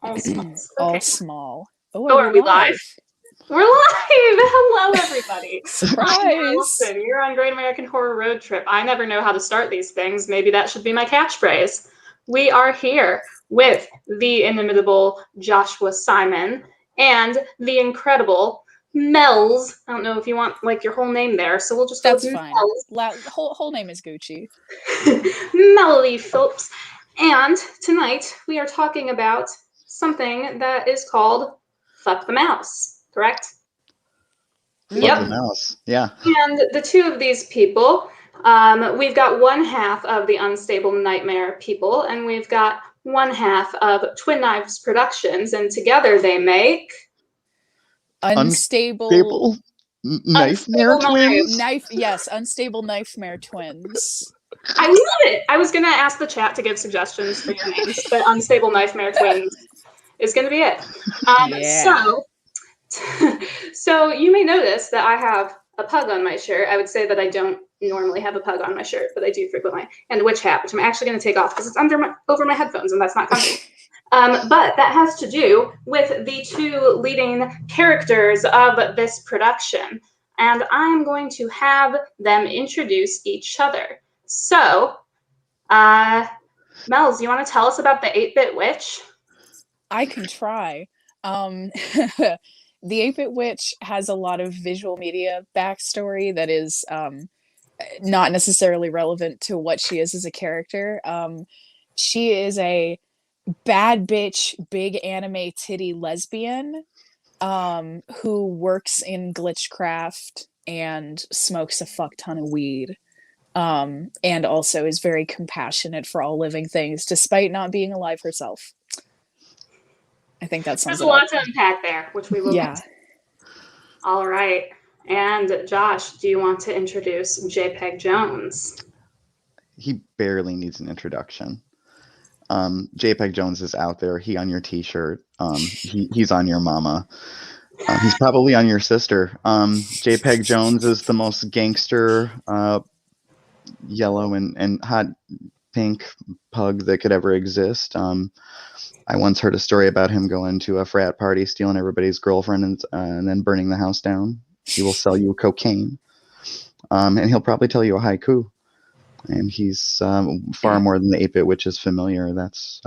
All smalls. All Okay. small. Oh, Oh, are are we we live? live? We're live! Hello, everybody. I'm Surprise! Allison. You're on Great American Horror Road Trip. I never know how to start these things. Maybe that should be my catchphrase. We are here with the inimitable Joshua Simon and the incredible Mells. I don't know if you want like your whole name there, so we'll just go with That's fine. Mells. Whole name is Gucci. Melody Phillips. And tonight we are talking about something that is called Fuck the Mouse, correct? Fuck the Yep. mouse. Yeah. And the two of these people, we've got one half of the Unstable Nightmare people, and we've got one half of Twin Knives Productions, and together they make Unstable Nightmare twins. Unstable Knifemare Twins. I love it. I was gonna ask the chat to give suggestions for your names, but Unstable Nightmare Twins is gonna be it. Yeah. So you may notice that I have a pug on my shirt. I would say that I don't normally have a pug on my shirt, but I do frequently. And the witch hat, which I'm actually going to take off because it's over my headphones, and that's not comfy. But that has to do with the two leading characters of this production. And I'm going to have them introduce each other. So, Mells, you want to tell us about the 8-Bit Witch? I can try. The 8-Bit Witch has a lot of visual media backstory that is not necessarily relevant to what she is as a character. She is a bad bitch, big anime titty lesbian who works in glitchcraft and smokes a fuck ton of weed. And also is very compassionate for all living things, despite not being alive herself. I think that sums There's a it up. lot to unpack there, which we will get to. All right. And Josh, do you want to introduce JPEG Jones? He barely needs an introduction. JPEG Jones is out there. He on your t-shirt. He's on your mama. He's probably on your sister. JPEG Jones is the most gangster, yellow and hot pink pug that could ever exist. I once heard a story about him going to a frat party, stealing everybody's girlfriend, and then burning the house down. He will sell you cocaine, and he'll probably tell you a haiku. And he's far more than the 8-Bit Witch is familiar. That's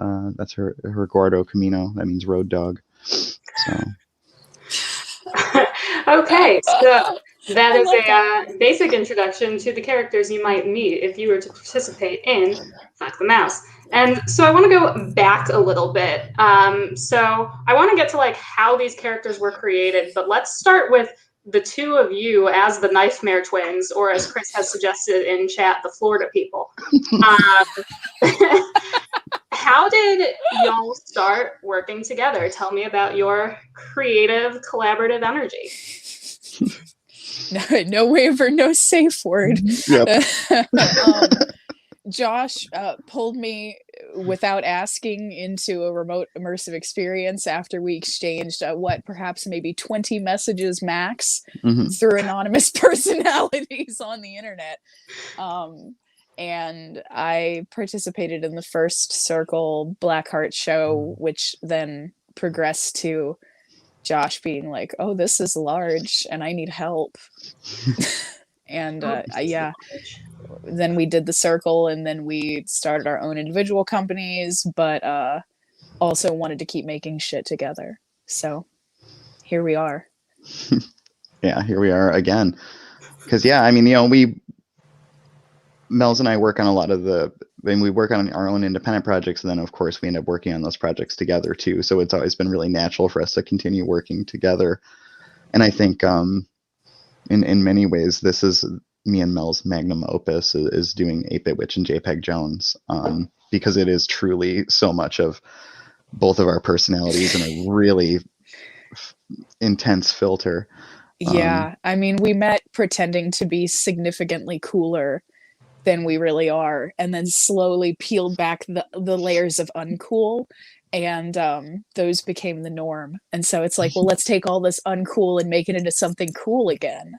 her Gordo Camino. That means road dog. So. Okay, so that is a basic introduction to the characters you might meet if you were to participate in Fuck the Mouse. And so I want to go back a little bit. So I want to get to like how these characters were created, but let's start with the two of you as the Knifemare Twins, or as Chris has suggested in chat, the Florida people. How did y'all start working together? Tell me about your creative, collaborative energy. No waiver, no safe word. Yep. Josh pulled me without asking into a remote immersive experience after we exchanged perhaps maybe 20 messages max through anonymous personalities on the internet. And I participated in the first Circle Blackheart show, which then progressed to Josh being like, "Oh, this is large and I need help." And then we did the Circle, and then we started our own individual companies, but also wanted to keep making shit together. So here we are. Yeah, here we are again. Because Mells and I work on a lot of we work on our own independent projects, and then of course we end up working on those projects together too. So it's always been really natural for us to continue working together. And I think in many ways this is me and Mel's magnum opus is doing 8-Bit Witch and JPEG Jones, because it is truly so much of both of our personalities in a really intense filter. Yeah, I mean, we met pretending to be significantly cooler than we really are, and then slowly peeled back the layers of uncool, and those became the norm. And so it's like, well, let's take all this uncool and make it into something cool again.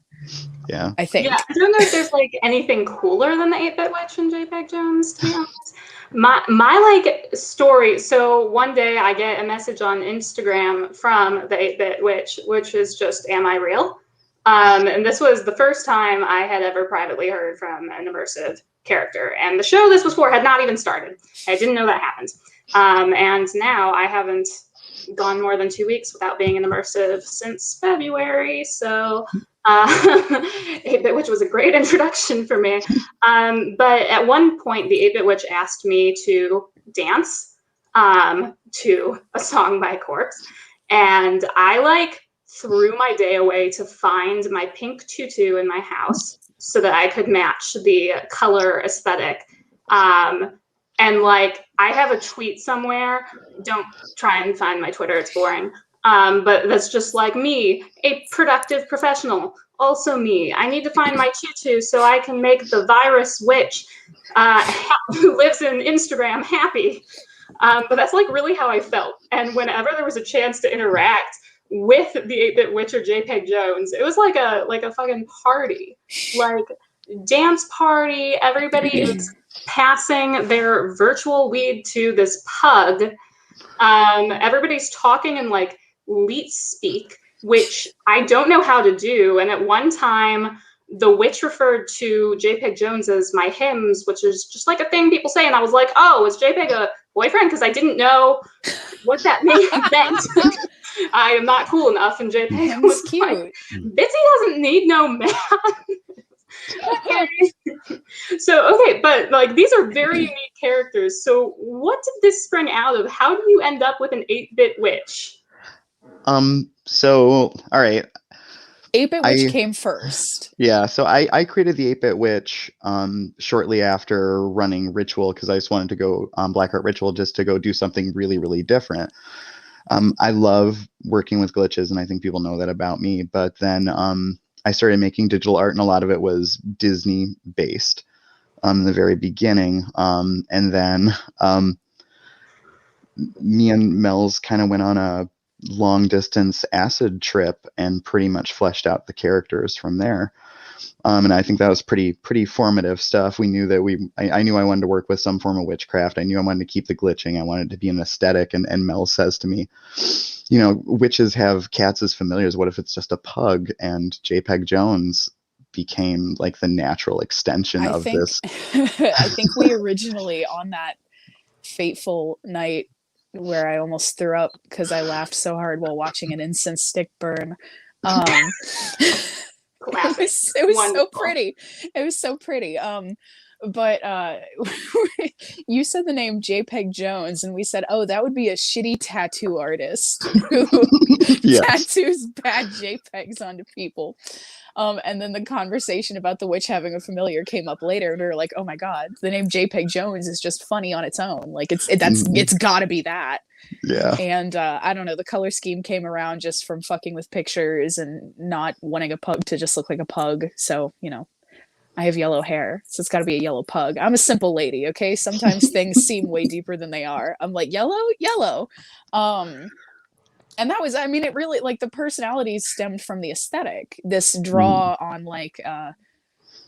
Yeah. I think. Yeah, I don't know if there's like anything cooler than the 8-Bit Witch and JPEG Jones, to be honest. My like story. So one day I get a message on Instagram from the 8-Bit Witch, which is just, "Am I real?" And this was the first time I had ever privately heard from an immersive character. And the show this was for had not even started. I didn't know that happened. And now I haven't gone more than 2 weeks without being an immersive since February. So, 8-Bit Witch was a great introduction for me. But at one point, the 8-Bit Witch asked me to dance to a song by Corpse. And I like threw my day away to find my pink tutu in my house so that I could match the color aesthetic. And like, I have a tweet somewhere. Don't try and find my Twitter, it's boring. But that's just like me, a productive professional. Also me. I need to find my tutu so I can make the virus witch who lives in Instagram happy. But that's like really how I felt. And whenever there was a chance to interact with the 8-Bit Witch or JPEG Jones, it was like a fucking party. Like, dance party, everybody is passing their virtual weed to this pug. Everybody's talking in like leet speak, which I don't know how to do. And at one time, the witch referred to JPEG Jones as my hymns, which is just like a thing people say. And I was like, "Oh, is JPEG a boyfriend?" Because I didn't know what that meant. I am not cool enough, and JPEG Him's was cute. like, "Bitsy doesn't need no man." Okay. So, okay, but like these are very unique characters. So what did this spring out of? How do you end up with an 8-Bit Witch? So, all right. 8-Bit Witch came first. Yeah, so I created the 8-Bit Witch shortly after running Ritual, because I just wanted to go Blackheart Ritual just to go do something really, really different. I love working with glitches, and I think people know that about me. But then I started making digital art, and a lot of it was Disney based in the very beginning. And then me and Mells kind of went on a long distance acid trip and pretty much fleshed out the characters from there. And I think that was pretty formative stuff. We knew that I knew I wanted to work with some form of witchcraft. I knew I wanted to keep the glitching. I wanted it to be an aesthetic. And Mel says to me, you know, witches have cats as familiars. What if it's just a pug? And JPEG Jones became like the natural extension of this. I think we originally, on that fateful night where I almost threw up because I laughed so hard while watching an incense stick burn. It was so pretty. It was so pretty. But you said the name JPEG Jones, and we said, "Oh, that would be a shitty tattoo artist who tattoos bad JPEGs onto people." And then the conversation about the witch having a familiar came up later, and we were like, "Oh my god, the name JPEG Jones is just funny on its own. Like it's got to be that." Yeah. And I don't know, the color scheme came around just from fucking with pictures and not wanting a pug to just look like a pug. So, you know, I have yellow hair, so it's got to be a yellow pug. I'm a simple lady, okay? Sometimes things seem way deeper than they are. I'm like, yellow. And that was, I mean, it really, like, the personalities stemmed from the aesthetic. This draw on, like,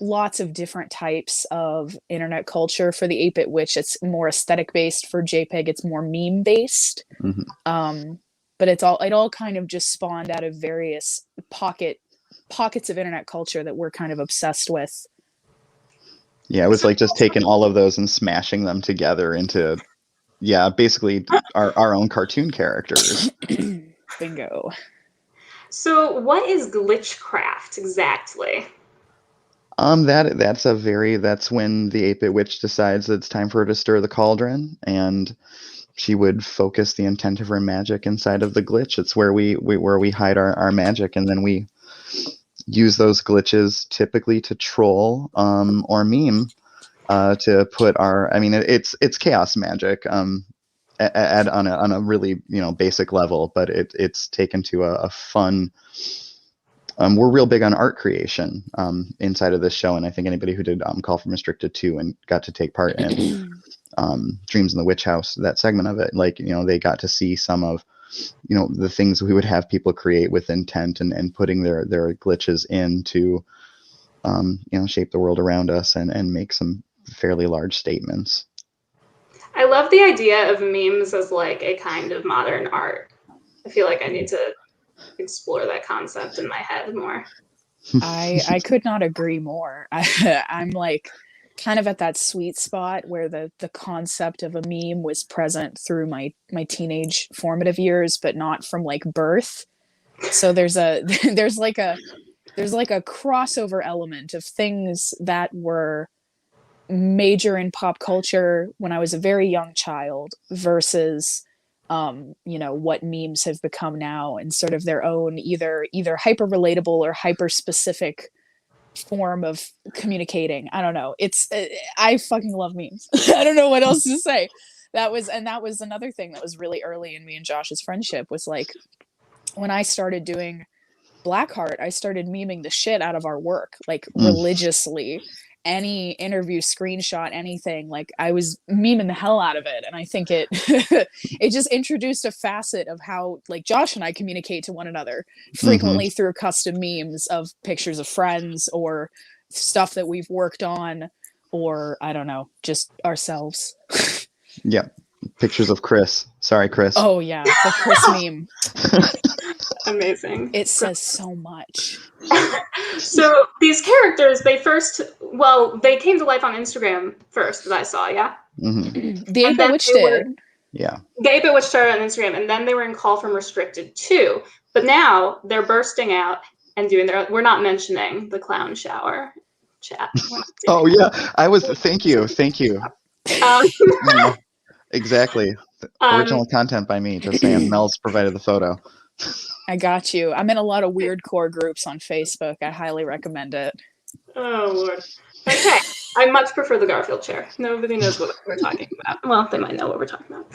lots of different types of internet culture. For the 8-Bit Witch, it's more aesthetic based. For JPEG, it's more meme based. But it all kind of just spawned out of various pockets of internet culture that we're kind of obsessed with. Yeah, it was like just taking all of those and smashing them together into, basically our own cartoon characters. Bingo. So what is glitchcraft exactly? That's when the 8-Bit Witch decides that it's time for her to stir the cauldron, and she would focus the intent of her magic inside of the glitch. It's where we hide our magic, and then we use those glitches typically to troll or meme to put it's chaos magic on a really basic level, but it's taken to a fun. We're real big on art creation inside of this show, and I think anybody who did Call from Restricted 2 and got to take part in Dreams in the Witch House, that segment of it, like, they got to see some of the things we would have people create with intent and putting their glitches in to, shape the world around us and make some fairly large statements. I love the idea of memes as like a kind of modern art. I feel like I need to explore that concept in my head more. I could not agree more. I'm like kind of at that sweet spot where the concept of a meme was present through my teenage formative years, but not from like birth. So there's like a crossover element of things that were major in pop culture when I was a very young child versus what memes have become now and sort of their own either hyper relatable or hyper specific form of communicating. I don't know. It's I fucking love memes. I don't know what else to say. That was another thing that was really early in me and Josh's friendship was like when I started doing Blackheart, I started memeing the shit out of our work, like religiously. Any interview, screenshot, anything, like I was memeing the hell out of it. And I think it it just introduced a facet of how like Josh and I communicate to one another frequently through custom memes of pictures of friends or stuff that we've worked on, or I don't know, just ourselves. Yeah. Pictures of Chris. Sorry, Chris. Oh yeah, the Chris meme. Amazing. It says so much. So these characters, they came to life on Instagram first, that I saw, yeah? Mm-hmm. The 8-Bit Witch did. Yeah. The 8-Bit Witch started on Instagram, and then they were in Call from Restricted too. But now they're bursting out and doing we're not mentioning the clown shower chat. Oh yeah, thank you. Exactly. Original content by me, just saying. Mel's provided the photo. I got you. I'm in a lot of weird core groups on Facebook. I highly recommend it. Oh, Lord. Okay. I much prefer the Garfield chair. Nobody knows what we're talking about. Well, they might know what we're talking about.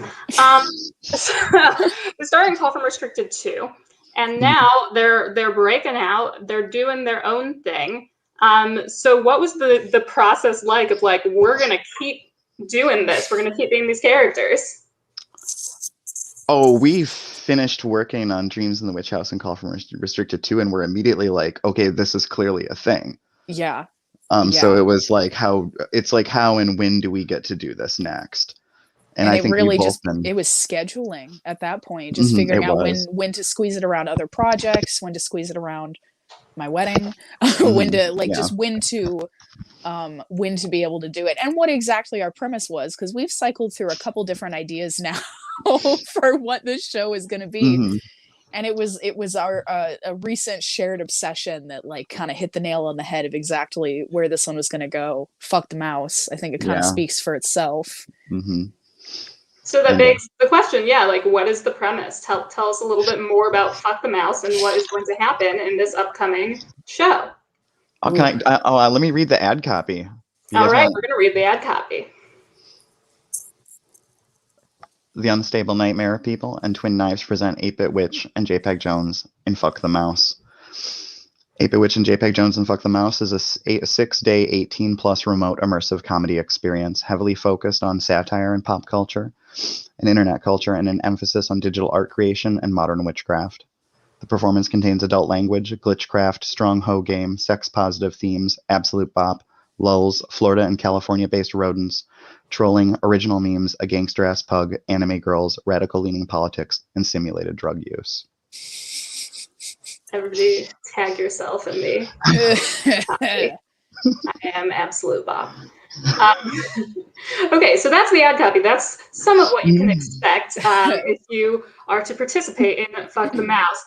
So, they're starting Call from Restricted 2. And now they're breaking out. They're doing their own thing. So what was the process like of like, we're going to keep doing this. We're going to keep being these characters. Oh, we finished working on Dreams in the Witch House and Call from Restricted 2, and we're immediately like, okay, this is clearly a thing. Yeah. So it was like how and when do we get to do this next? And I it think really it was scheduling at that point, just figuring out when to squeeze it around other projects, when to squeeze it around my wedding, when to just when to be able to do it, and what exactly our premise was, because we've cycled through a couple different ideas now for what this show is going to be. And it was our a recent shared obsession that like kind of hit the nail on the head of exactly where this one was going to go. Fuck the mouse. I think it kind of speaks for itself. So that begs the question, like, what is the premise? Tell us a little bit more about Fuck the Mouse and what is going to happen in this upcoming show. Let me read the ad copy. All right, we're going to read the ad copy. The Unstable Nightmare People and Twin Knives present 8-Bit Witch and JPEG Jones in Fuck the Mouse. 8-Bit Witch and JPEG Jones in Fuck the Mouse is a 6-day, 18-plus remote immersive comedy experience heavily focused on satire and pop culture and internet culture, and an emphasis on digital art creation and modern witchcraft. The performance contains adult language, glitchcraft, strong hoe game, sex-positive themes, absolute bop, lulz, Florida and California-based rodents, trolling, original memes, a gangster-ass pug, anime girls, radical-leaning politics, and simulated drug use. Everybody tag yourself in me. I am absolute bop. Okay, so that's the ad copy. That's some of what you can expect if you are to participate in Fuck the Mouse.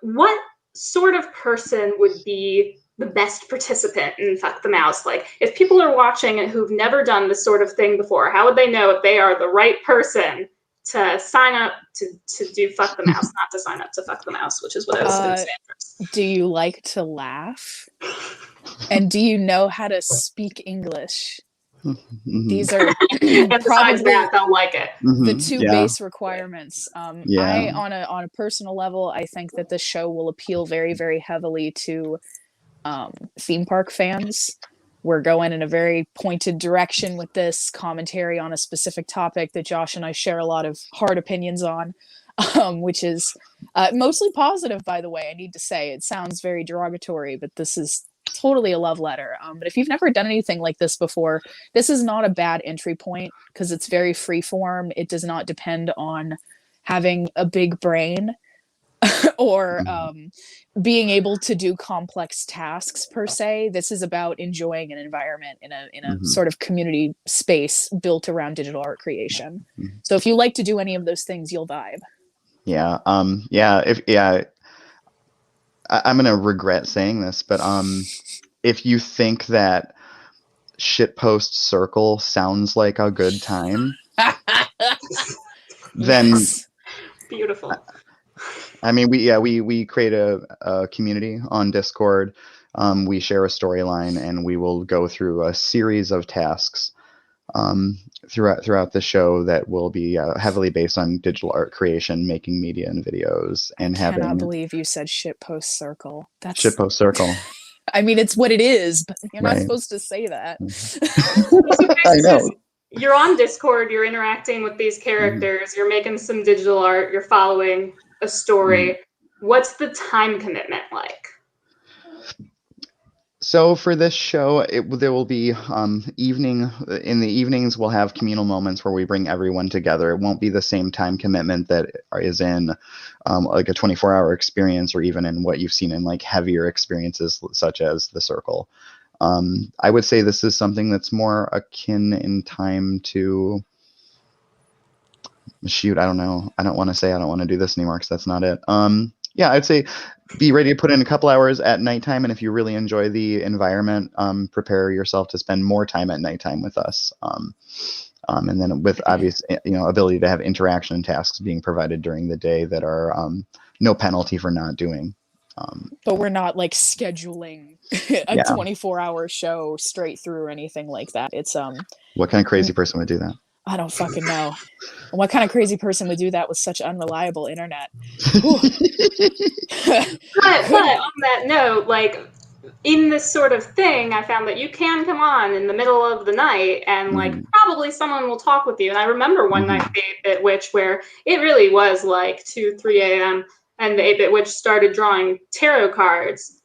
What sort of person would be the best participant in Fuck the Mouse? Like, if people are watching and who've never done this sort of thing before, how would they know if they are the right person to sign up to do Fuck the Mouse, not to sign up to Fuck the Mouse, which is what I was going to say first. Do you like to laugh? And do you know how to speak English? These are probably that, they'll like it. The two base requirements. I on a personal level, I think that this show will appeal very, very heavily to theme park fans. We're going in a very pointed direction with this commentary on a specific topic that Josh and I share a lot of hard opinions on. which is mostly positive, by the way. I need to say, it sounds very derogatory, but this is totally a love letter. But if you've never done anything like this before, this is not a bad entry point because it's very free form. It does not depend on having a big brain or being able to do complex tasks per se. This is about enjoying an environment in a sort of community space built around digital art creation. So if you like to do any of those things, you'll vibe. Yeah. I'm gonna regret saying this, but if you think that shitpost circle sounds like a good time, then Yes. Beautiful. I mean, we create a community on Discord. We share a storyline, and we will go through a series of tasks throughout the show that will be heavily based on digital art creation, making media and videos, and I cannot having believe you said shitpost circle. That's shitpost circle. I mean, it's what it is, but you're not Right. supposed to say that. I know. You're on Discord, you're interacting with these characters, you're making some digital art, you're following a story. What's the time commitment like? So for this show, there will be in the evenings we'll have communal moments where we bring everyone together. It won't be the same time commitment that is in like a 24-hour experience, or even in what you've seen in like heavier experiences such as The Circle. I would say this is something that's more akin in time to, shoot, I don't know. I don't want to do this anymore because that's not it. Yeah, I'd say be ready to put in a couple hours at nighttime, and if you really enjoy the environment, prepare yourself to spend more time at nighttime with us. And then with obvious, ability to have interaction and tasks being provided during the day that are no penalty for not doing. But we're not like scheduling a 24-hour show straight through or anything like that. It's What kind of crazy person would do that? I don't fucking know. What kind of crazy person would do that with such unreliable internet? But on that note, like in this sort of thing, I found that you can come on in the middle of the night and like probably someone will talk with you. And I remember one night at the 8-Bit Witch where it really was like 2, 3 a.m. and the 8-Bit Witch started drawing tarot cards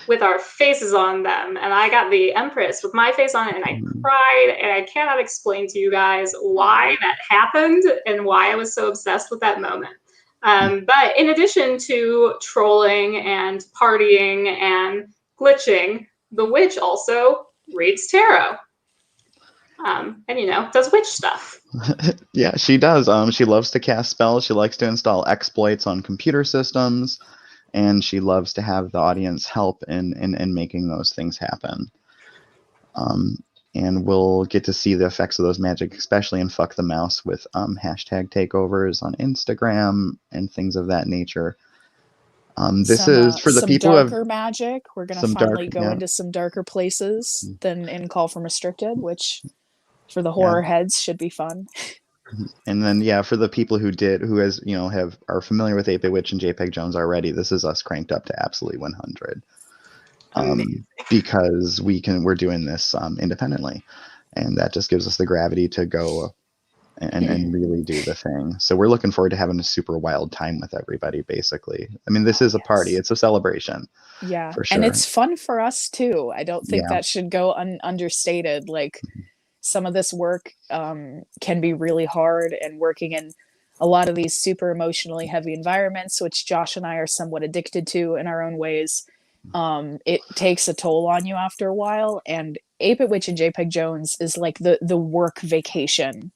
with our faces on them. And I got the Empress with my face on it and I cried, and I cannot explain to you guys why that happened and why I was so obsessed with that moment. But in addition to trolling and partying and glitching, the witch also reads tarot. And does witch stuff. Yeah, she does. She loves to cast spells. She likes to install exploits on computer systems, and she loves to have the audience help in making those things happen. And we'll get to see the effects of those magic, especially in Fuck the Mouse with hashtag takeovers on Instagram and things of that nature. This is for the people who have darker magic. We're going to finally go into some darker places than in Call from Restricted, which for the horror heads should be fun. And then, for the people who are familiar with 8-Bit Witch and JPEG Jones already, this is us cranked up to absolutely 100. Because we're doing this independently, and that just gives us the gravity to go and really do the thing. So we're looking forward to having a super wild time with everybody, basically. I mean, this is a party. It's a celebration. Yeah. For sure. And it's fun for us too. I don't think that should go understated. Like some of this work can be really hard, and working in a lot of these super emotionally heavy environments, which Josh and I are somewhat addicted to in our own ways. It takes a toll on you after a while, and 8-Bit Witch and JPEG Jones is like the work vacation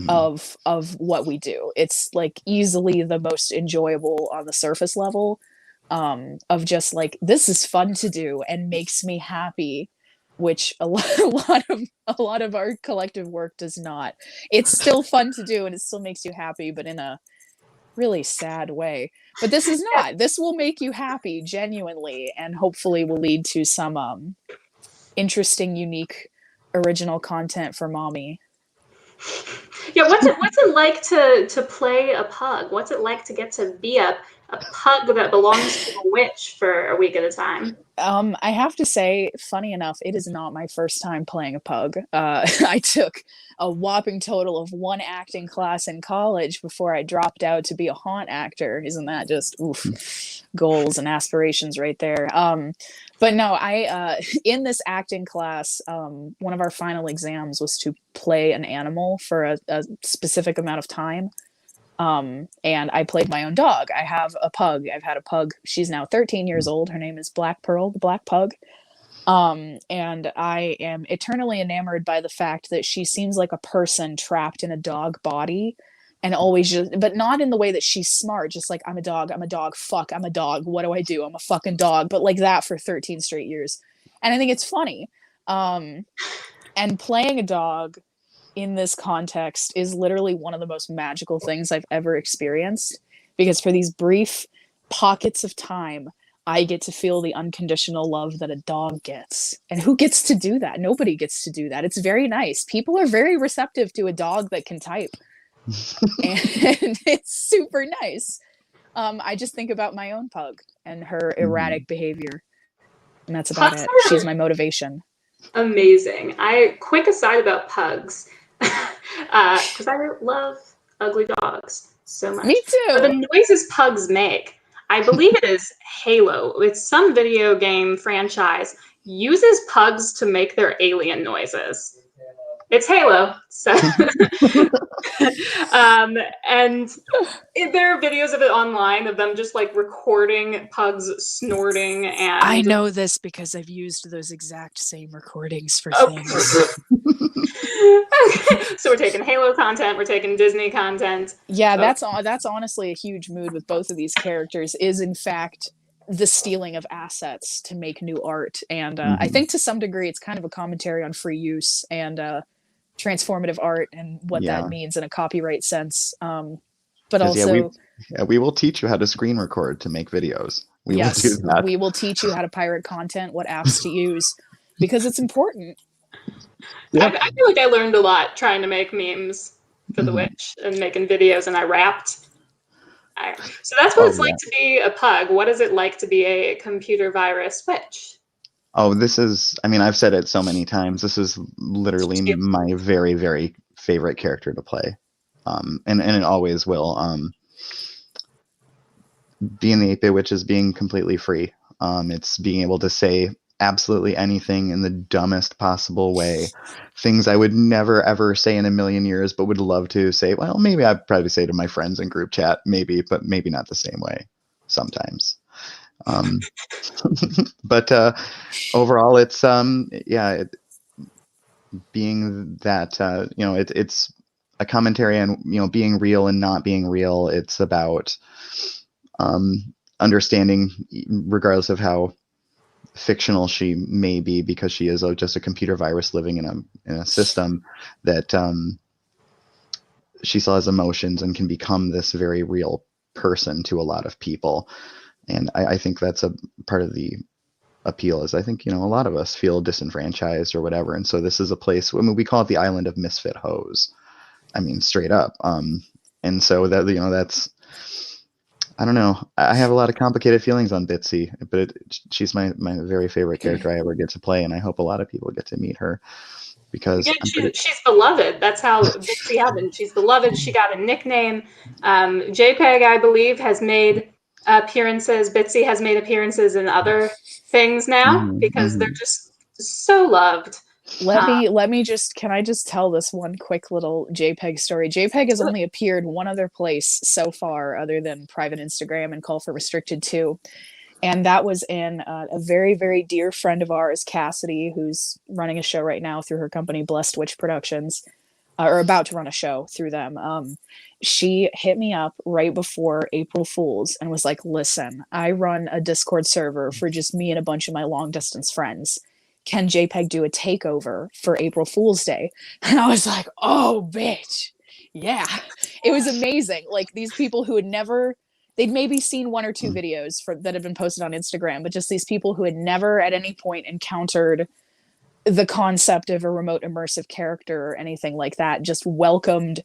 of what we do. It's like easily the most enjoyable on the surface level, of just like, this is fun to do and makes me happy, which a lot of our collective work does not. It's still fun to do and it still makes you happy, but in a really sad way. But this is not. This will make you happy genuinely, and hopefully will lead to some interesting, unique, original content for mommy. Yeah, what's it like to play a pug? What's it like to get to be a a pug that belongs to a witch for a week at a time? I have to say, funny enough, it is not my first time playing a pug. I took a whopping total of 1 acting class in college before I dropped out to be a haunt actor. Isn't that just goals and aspirations right there? But no, I in this acting class, one of our final exams was to play an animal for a specific amount of time. And I played my own dog. I have a pug. I've had a pug. She's now 13 years old. Her name is Black Pearl, the black pug. And I am eternally enamored by the fact that she seems like a person trapped in a dog body and always just, but not in the way that she's smart, just like, I'm a dog, fuck, I'm a dog. What do I do? I'm a fucking dog. But like that for 13 straight years. And I think it's funny. And playing a dog in this context is literally one of the most magical things I've ever experienced, because for these brief pockets of time, I get to feel the unconditional love that a dog gets. And who gets to do that? Nobody gets to do that. It's very nice. People are very receptive to a dog that can type. And it's super nice. I just think about my own pug and her erratic behavior. And that's about it. She's my motivation. Amazing. Quick aside about pugs, because I love ugly dogs so much. Me too. But the noises pugs make, I believe it is Halo. It's some video game franchise uses pugs to make their alien noises. It's Halo. So, and there are videos of it online of them just like recording pugs snorting. And I know this because I've used those exact same recordings for things. Okay. So we're taking Halo content, we're taking Disney content. Yeah, that's honestly a huge mood with both of these characters, is in fact the stealing of assets to make new art. And I think to some degree it's kind of a commentary on free use and transformative art and what that means in a copyright sense. But also we will teach you how to screen record to make videos. We will do that. We will teach you how to pirate content, what apps to use, because it's important. I feel like I learned a lot trying to make memes for the witch and making videos, and I rapped. So that's what it's like to be a pug. What is it like to be a computer virus witch? Oh, this is, I mean, I've said it so many times. This is literally my very, very favorite character to play. And it always will. Being the 8-Bit Witch is being completely free. It's being able to say absolutely anything in the dumbest possible way. Things I would never, ever say in a million years, but would love to say. Well, maybe I'd probably say to my friends in group chat, maybe, but maybe not the same way sometimes. But overall, it's being that it's a commentary on being real and not being real. It's about understanding, regardless of how fictional she may be, because she is just a computer virus living in a system, that she still has emotions and can become this very real person to a lot of people. And I think that's a part of the appeal, is I think, a lot of us feel disenfranchised or whatever. And so this is a place, we call it the island of misfit hoes. I mean, straight up. And so that, that's, I don't know. I have a lot of complicated feelings on Bitsy, but she's my very favorite character I ever get to play. And I hope a lot of people get to meet her, because she's beloved. That's how Bitsy happened. She's beloved. She got a nickname. JPEG, I believe, has made appearances. Bitsy has made appearances in other things now, because they're just so loved. Can I just tell this one quick little JPEG story? JPEG has only appeared one other place so far, other than private Instagram and Call for Restricted 2. And that was in a very, very dear friend of ours, Cassidy, who's running a show right now through her company, Blessed Witch Productions, or about to run a show through them. She hit me up right before April Fool's and was like, listen, I run a Discord server for just me and a bunch of my long distance friends. Can JPEG do a takeover for April Fool's Day? And I was like, oh, bitch. Yeah. It was amazing. Like, these people who had never, they'd maybe seen one or two videos that had been posted on Instagram, but just these people who had never at any point encountered the concept of a remote immersive character or anything like that, just welcomed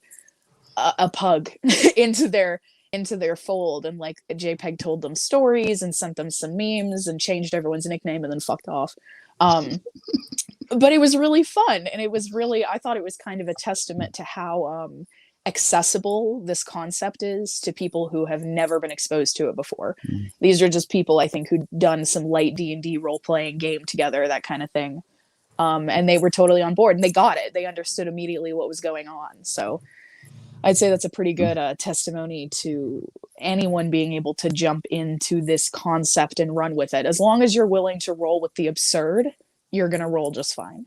a pug into their into their fold, and like JPEG told them stories and sent them some memes and changed everyone's nickname and then fucked off. But it was really fun, and it was really, I thought it was kind of a testament to how accessible this concept is to people who have never been exposed to it before. These are just people, I think, who'd done some light D&D role-playing game together, that kind of thing. And they were totally on board, and they got it. They understood immediately what was going on. So I'd say that's a pretty good testimony to anyone being able to jump into this concept and run with it. As long as you're willing to roll with the absurd, you're going to roll just fine.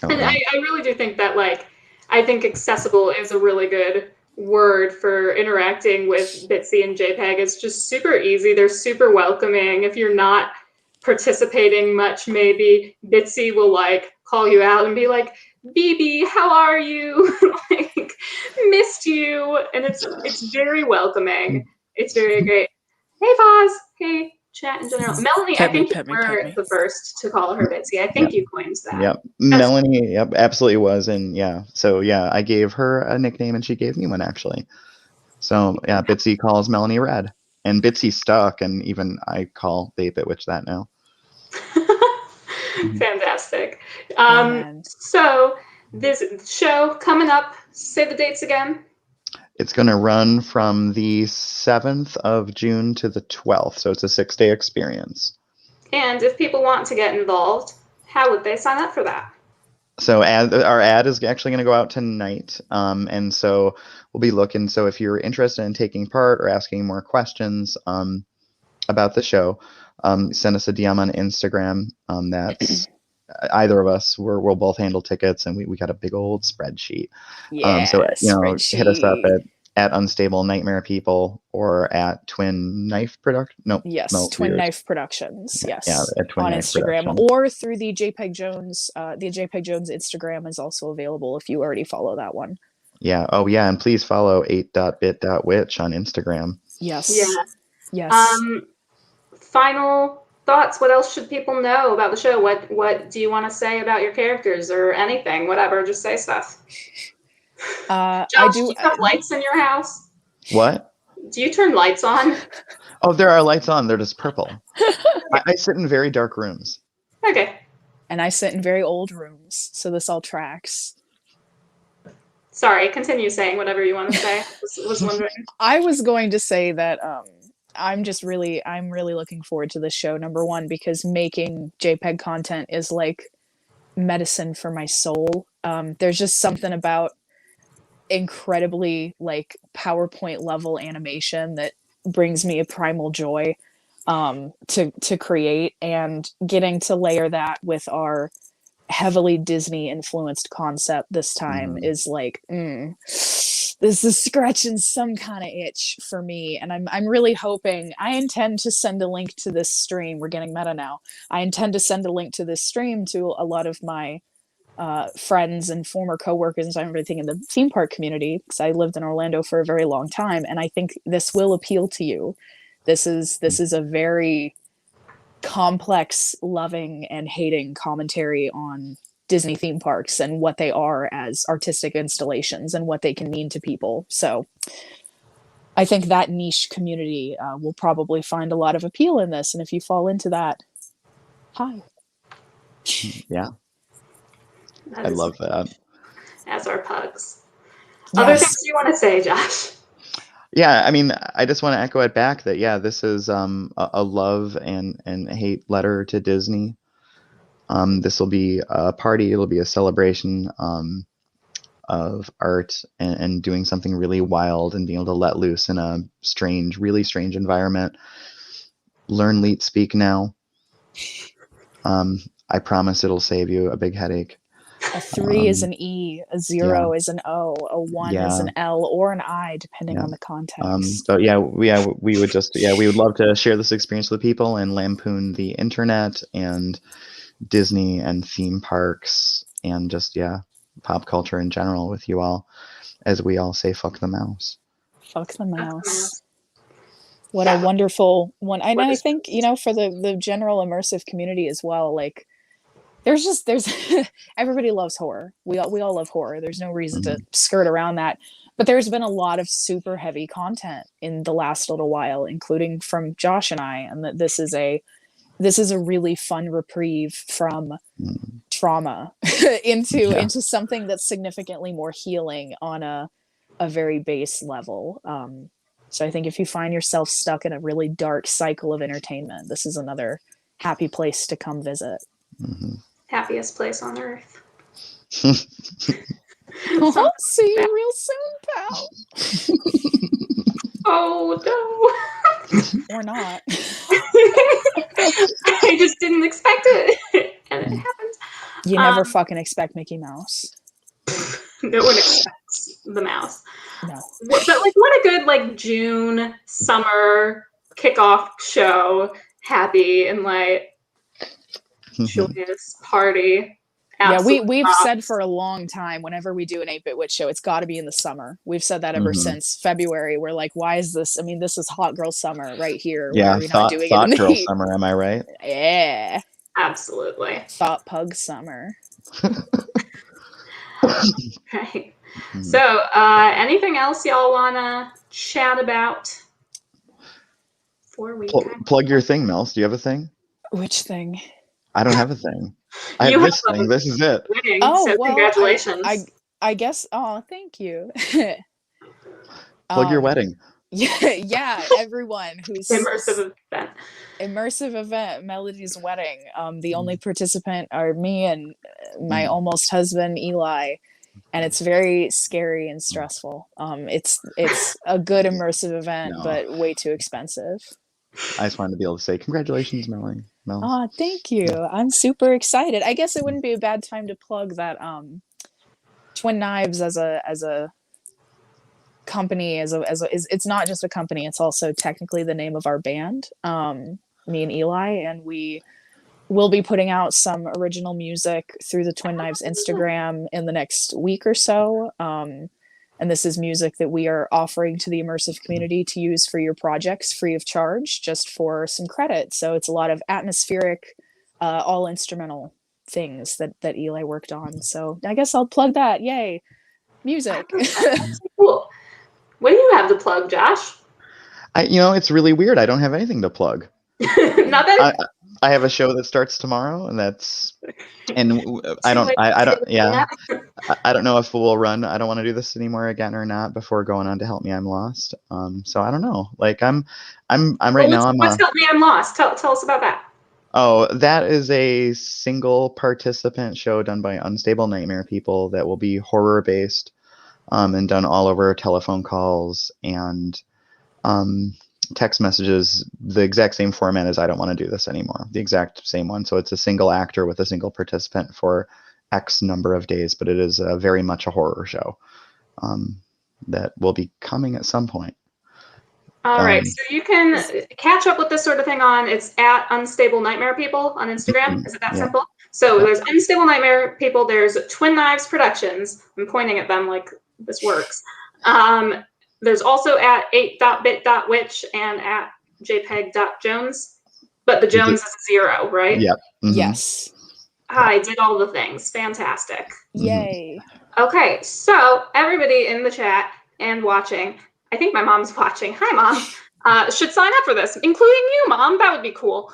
And I really do think that, like, I think accessible is a really good word for interacting with Bitsy and JPEG. It's just super easy. They're super welcoming. If you're not participating much, maybe Bitsy will like call you out and be like, BB, how are you? Like, missed you. And it's very welcoming. It's very great. Hey, Foz. Hey, chat in general. Melanie, I think you were the first to call her Bitsy. I think you coined that. Yep. Melanie, yep, absolutely was. And yeah, so yeah, I gave her a nickname and she gave me one, actually. So yeah, Bitsy calls Melanie Red. And Bitsy stuck, and even I call the 8-bit witch that now. Fantastic. So this show coming up, say the dates again. It's going to run from the 7th of June to the 12th, so it's a 6-day experience. And if people want to get involved, how would they sign up for that? So our ad is actually going to go out tonight, and so we'll be looking. So if you're interested in taking part or asking more questions about the show, send us a DM on Instagram. That's either of us. We'll both handle tickets, and we got a big old spreadsheet. So hit us up at Unstable Nightmare People or at Twin Knife Production. Twin Knife Productions. Yes, yeah, at Twin on Knife Instagram Production. Or through the JPEG Jones. The JPEG Jones Instagram is also available if you already follow that one. Yeah. Oh yeah, and please follow 8.bit.witch on Instagram. Yes. Yeah. Yes. Final thoughts. What else should people know about the show? What do you want to say about your characters or anything? Whatever. Just say stuff. Josh, do you have lights in your house? What? Do you turn lights on? Oh, there are lights on. They're just purple. I sit in very dark rooms. Okay. And I sit in very old rooms, so this all tracks. Sorry, continue saying whatever you want to say. Was wondering. I was going to say that I'm really looking forward to this show. Number one, because making JPEG content is like medicine for my soul. There's just something about incredibly like PowerPoint level animation that brings me a primal joy to create, and getting to layer that with our heavily Disney influenced concept this time is like this is scratching some kind of itch for me. And I'm really hoping, I intend to send a link to this stream. We're getting meta now. I intend to send a link to this stream to a lot of my friends and former coworkers and everything in the theme park community, because I lived in Orlando for a very long time, and I think this will appeal to you. This is a very complex, loving and hating commentary on Disney theme parks and what they are as artistic installations and what they can mean to people. So I think that niche community will probably find a lot of appeal in this, and if you fall into that, hi. Yeah. I love that. As our pugs. Yes. Other things you want to say, Josh? Yeah, I mean, I just want to echo it back that, yeah, this is a love and hate letter to Disney. This will be a party. It'll be a celebration of art and doing something really wild and being able to let loose in a strange, really strange environment. Learn Leet Speak now. I promise it'll save you a big headache. A 3 is an E, a 0 is an O, a 1 is an L or an I, depending on the context. But we would love to share this experience with people and lampoon the internet and Disney and theme parks and just pop culture in general with you all, as we all say, fuck the mouse. Fuck the mouse. What a wonderful one. And I think, for the general immersive community as well, like, there's everybody loves horror. We all love horror. There's no reason to skirt around that. But there's been a lot of super heavy content in the last little while, including from Josh and I, and that this is a really fun reprieve from trauma into something that's significantly more healing on a very base level. So I think if you find yourself stuck in a really dark cycle of entertainment, this is another happy place to come visit. Happiest place on earth. I'll see you real soon, pal. Oh no. Or not. I just didn't expect it. And it happened. You never fucking expect Mickey Mouse. No one expects the mouse. No. But like, what a good like June summer kickoff show. Happy and light, joyous party. Yeah, we've said for a long time, whenever we do an 8-Bit Witch show, it's got to be in the summer. We've said that ever since February. We're like, why is this? I mean, this is hot girl summer right here. Yeah, why are we not doing thought it in girl the heat? summer. Am I right? Yeah, absolutely. thought pug summer. Right. So, anything else y'all wanna chat about? Before we plug your thing, Mells. Do you have a thing? Which thing? I don't have a thing. I have this thing. This is it. Winning, so well, congratulations. I guess. Oh, thank you. Plug your wedding. Yeah, everyone who's immersive event, Melody's wedding. The only participant are me and my almost husband Eli, and it's very scary and stressful. It's a good immersive event, but way too expensive. I just wanted to be able to say congratulations, Melly. Oh, thank you. I'm super excited. I guess it wouldn't be a bad time to plug that Twin Knives as a company, it's not just a company, it's also technically the name of our band, me and Eli, and we will be putting out some original music through the Twin Knives Instagram in the next week or so. And this is music that we are offering to the immersive community to use for your projects free of charge, just for some credit. So it's a lot of atmospheric, all instrumental things that Eli worked on. So I guess I'll plug that. Yay. Music. Cool. What do you have to plug, Josh? It's really weird. I don't have anything to plug. Not that I have a show that starts tomorrow, and I don't know if we'll run. I don't want to do this anymore again or not before going on to Help Me I'm Lost. So I don't know. Like I'm right now. What's Help Me I'm Lost? Tell us about that. Oh, that is a single participant show done by Unstable Nightmare people that will be horror based, and done all over telephone calls and text messages, the exact same format as I Don't Want to Do This Anymore, the exact same one. So it's a single actor with a single participant for X number of days, but it is very much a horror show that will be coming at some point. All right, so you can catch up with this sort of thing it's at Unstable Nightmare People on Instagram. Is it that simple? So there's Unstable Nightmare People, there's Twin Knives Productions. I'm pointing at them like this works. There's also at 8.bit.witch and at jpeg.jones, but the Jones is 0, right? Yep. Yes. I did all the things. Fantastic. Yay. Okay, so everybody in the chat and watching, I think my mom's watching. Hi, Mom. Should sign up for this, including you, Mom. That would be cool.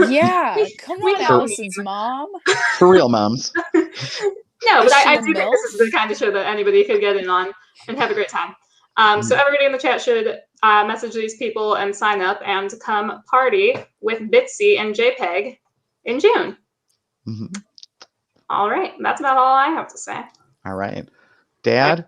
Yeah, come on, Allison's mom. For real, moms. No, but I do think this is the kind of show that anybody could get in on and have a great time. So everybody in the chat should message these people and sign up and come party with Bitsy and JPEG in June. All right. That's about all I have to say. All right. Dad,